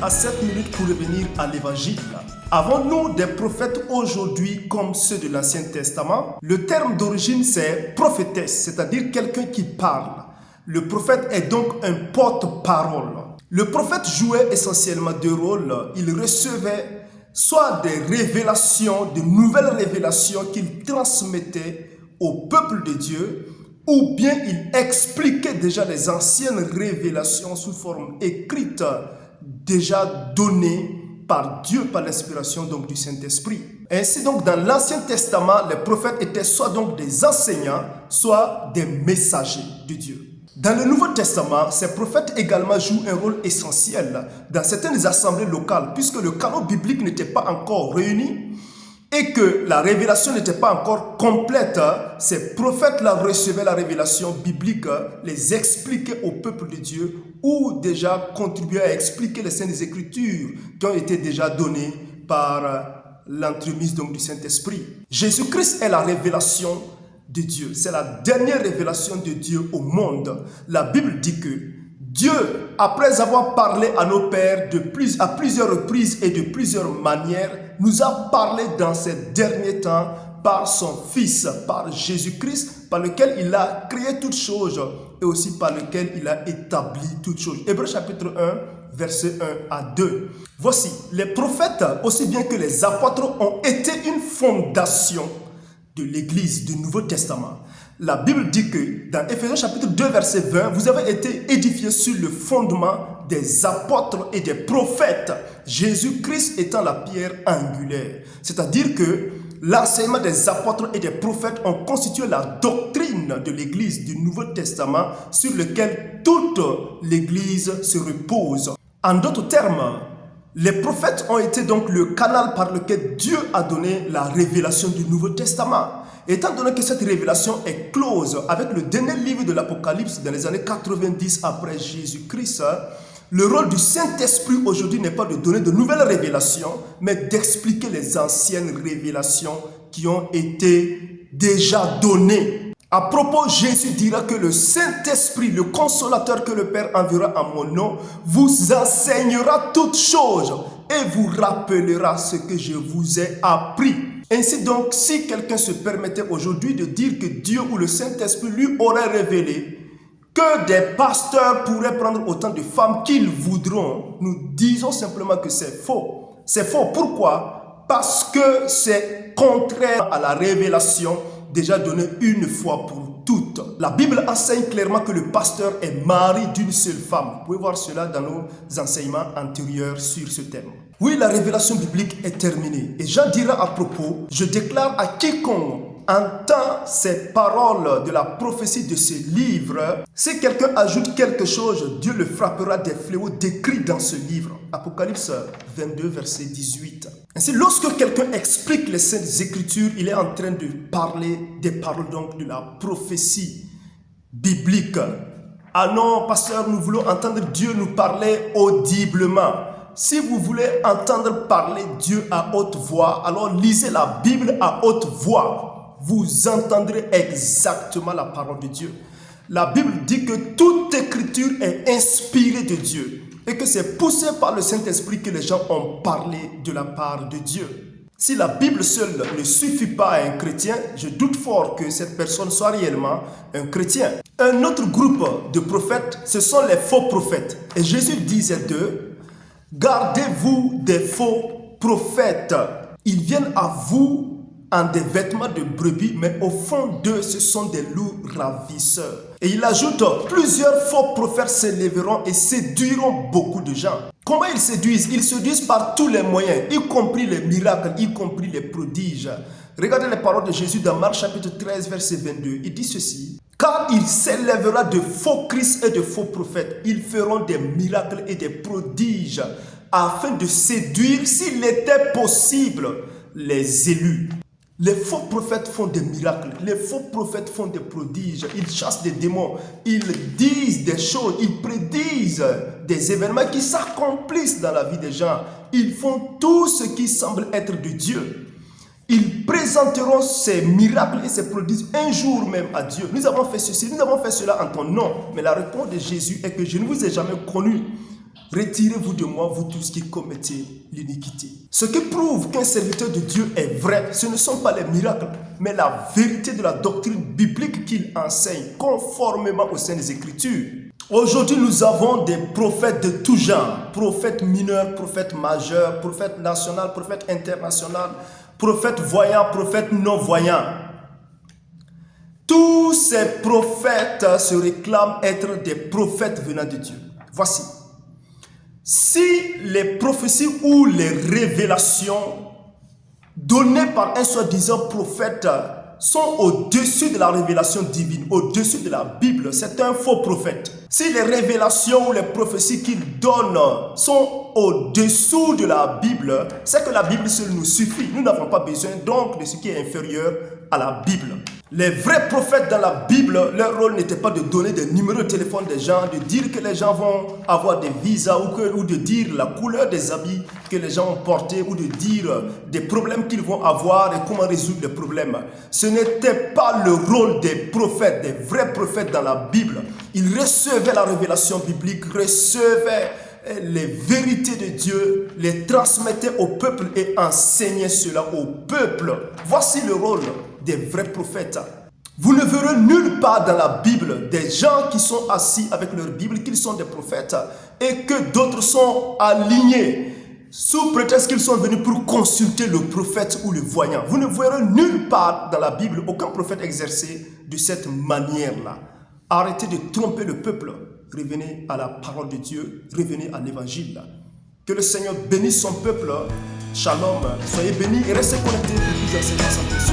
à 7 minutes pour revenir à l'évangile. Avons-nous des prophètes aujourd'hui comme ceux de l'Ancien Testament? Le terme d'origine c'est prophétesse, c'est-à-dire quelqu'un qui parle. Le prophète est donc un porte-parole. Le prophète jouait essentiellement deux rôles. Il recevait soit des révélations, de nouvelles révélations qu'il transmettait au peuple de Dieu, ou bien il expliquait déjà les anciennes révélations sous forme écrite, déjà données par Dieu, par l'inspiration donc du Saint-Esprit. Ainsi donc dans l'Ancien Testament, les prophètes étaient soit donc des enseignants, soit des messagers de Dieu. Dans le Nouveau Testament, ces prophètes également jouent un rôle essentiel dans certaines assemblées locales, puisque le canon biblique n'était pas encore réuni et que la révélation n'était pas encore complète. Ces prophètes-là recevaient la révélation biblique, les expliquaient au peuple de Dieu ou déjà contribuaient à expliquer les Saintes Écritures qui ont été déjà données par l'entremise donc du Saint-Esprit. Jésus-Christ est la révélation de Dieu. C'est la dernière révélation de Dieu au monde. La Bible dit que Dieu, après avoir parlé à nos pères à plusieurs reprises et de plusieurs manières, nous a parlé dans ces derniers temps par son Fils, par Jésus-Christ, par lequel il a créé toutes choses et aussi par lequel il a établi toutes choses. Hébreux chapitre 1, versets 1 à 2. Voici, les prophètes, aussi bien que les apôtres, ont été une fondation de l'Église du Nouveau Testament. La Bible dit que dans Éphésiens chapitre 2 verset 20, vous avez été édifiés sur le fondement des apôtres et des prophètes, Jésus-Christ étant la pierre angulaire. C'est-à-dire que l'enseignement des apôtres et des prophètes ont constitué la doctrine de l'Église du Nouveau Testament sur lequel toute l'Église se repose. En d'autres termes, les prophètes ont été donc le canal par lequel Dieu a donné la révélation du Nouveau Testament. Étant donné que cette révélation est close avec le dernier livre de l'Apocalypse dans les années 90 après Jésus-Christ, le rôle du Saint-Esprit aujourd'hui n'est pas de donner de nouvelles révélations, mais d'expliquer les anciennes révélations qui ont été déjà données. À propos, Jésus dira que le Saint-Esprit, le consolateur que le Père enverra en mon nom, vous enseignera toutes choses et vous rappellera ce que je vous ai appris. Ainsi donc, si quelqu'un se permettait aujourd'hui de dire que Dieu ou le Saint-Esprit lui aurait révélé que des pasteurs pourraient prendre autant de femmes qu'ils voudront, nous disons simplement que c'est faux. C'est faux. Pourquoi? Parce que c'est contraire à la révélation déjà donnée une fois pour toutes. La Bible enseigne clairement que le pasteur est mari d'une seule femme. Vous pouvez voir cela dans nos enseignements antérieurs sur ce thème. Oui, la révélation biblique est terminée. Et Jean dira à propos, je déclare à quiconque entend ces paroles de la prophétie de ce livre, si quelqu'un ajoute quelque chose, Dieu le frappera des fléaux décrits dans ce livre. Apocalypse 22, verset 18. Ainsi, lorsque quelqu'un explique les Saintes Écritures, il est en train de parler des paroles donc de la prophétie biblique. Ah non, pasteur, nous voulons entendre Dieu nous parler audiblement. Si vous voulez entendre parler Dieu à haute voix, alors lisez la Bible à haute voix. Vous entendrez exactement la parole de Dieu. La Bible dit que toute écriture est inspirée de Dieu et que c'est poussé par le Saint-Esprit que les gens ont parlé de la part de Dieu. Si la Bible seule ne suffit pas à un chrétien, je doute fort que cette personne soit réellement un chrétien. Un autre groupe de prophètes, ce sont les faux prophètes. Et Jésus disait d'eux, gardez-vous des faux prophètes. Ils viennent à vous en des vêtements de brebis, mais au fond d'eux, ce sont des loups ravisseurs. Et il ajoute, plusieurs faux prophètes s'élèveront et séduiront beaucoup de gens. Comment ils séduisent? Ils séduisent par tous les moyens, y compris les miracles, y compris les prodiges. Regardez les paroles de Jésus dans Marc chapitre 13, verset 22. Il dit ceci. Car il s'élèvera de faux Christ et de faux prophètes. Ils feront des miracles et des prodiges afin de séduire, s'il était possible, les élus. Les faux prophètes font des miracles, les faux prophètes font des prodiges, ils chassent des démons, ils disent des choses, ils prédisent des événements qui s'accomplissent dans la vie des gens. Ils font tout ce qui semble être de Dieu. Ils présenteront ces miracles et ces prodiges un jour même à Dieu. Nous avons fait ceci, nous avons fait cela en ton nom. Mais la réponse de Jésus est que je ne vous ai jamais connu. retirez-vous de moi, vous tous qui commettez l'iniquité. Ce qui prouve qu'un serviteur de Dieu est vrai, ce ne sont pas les miracles, mais la vérité de la doctrine biblique qu'il enseigne conformément aux Saintes Écritures. Aujourd'hui, nous avons des prophètes de tout genre, prophètes mineurs, prophètes majeurs, prophètes nationaux, prophètes internationaux, prophètes voyants, prophètes non-voyants. Tous ces prophètes se réclament être des prophètes venant de Dieu. Voici. Si les prophéties ou les révélations données par un soi-disant prophète sont au-dessus de la révélation divine, au-dessus de la Bible, c'est un faux prophète. Si les révélations ou les prophéties qu'il donne sont au-dessous de la Bible, c'est que la Bible seule nous suffit. Nous n'avons pas besoin donc de ce qui est inférieur à la Bible. Les vrais prophètes dans la Bible, leur rôle n'était pas de donner des numéros de téléphone des gens, de dire que les gens vont avoir des visas ou de dire la couleur des habits que les gens ont portés ou de dire des problèmes qu'ils vont avoir et comment résoudre les problèmes. Ce n'était pas le rôle des prophètes, des vrais prophètes dans la Bible. Ils recevaient la révélation biblique, recevaient les vérités de Dieu, les transmettaient au peuple et enseignaient cela au peuple. Voici le rôle des vrais prophètes. Vous ne verrez nulle part dans la Bible des gens qui sont assis avec leur Bible, qu'ils sont des prophètes et que d'autres sont alignés sous prétexte qu'ils sont venus pour consulter le prophète ou le voyant. Vous ne verrez nulle part dans la Bible aucun prophète exercé de cette manière-là. Arrêtez de tromper le peuple. Revenez à la parole de Dieu, revenez à l'évangile. Que le Seigneur bénisse son peuple. Shalom. Soyez bénis et restez connectés pour plus d'enseignements.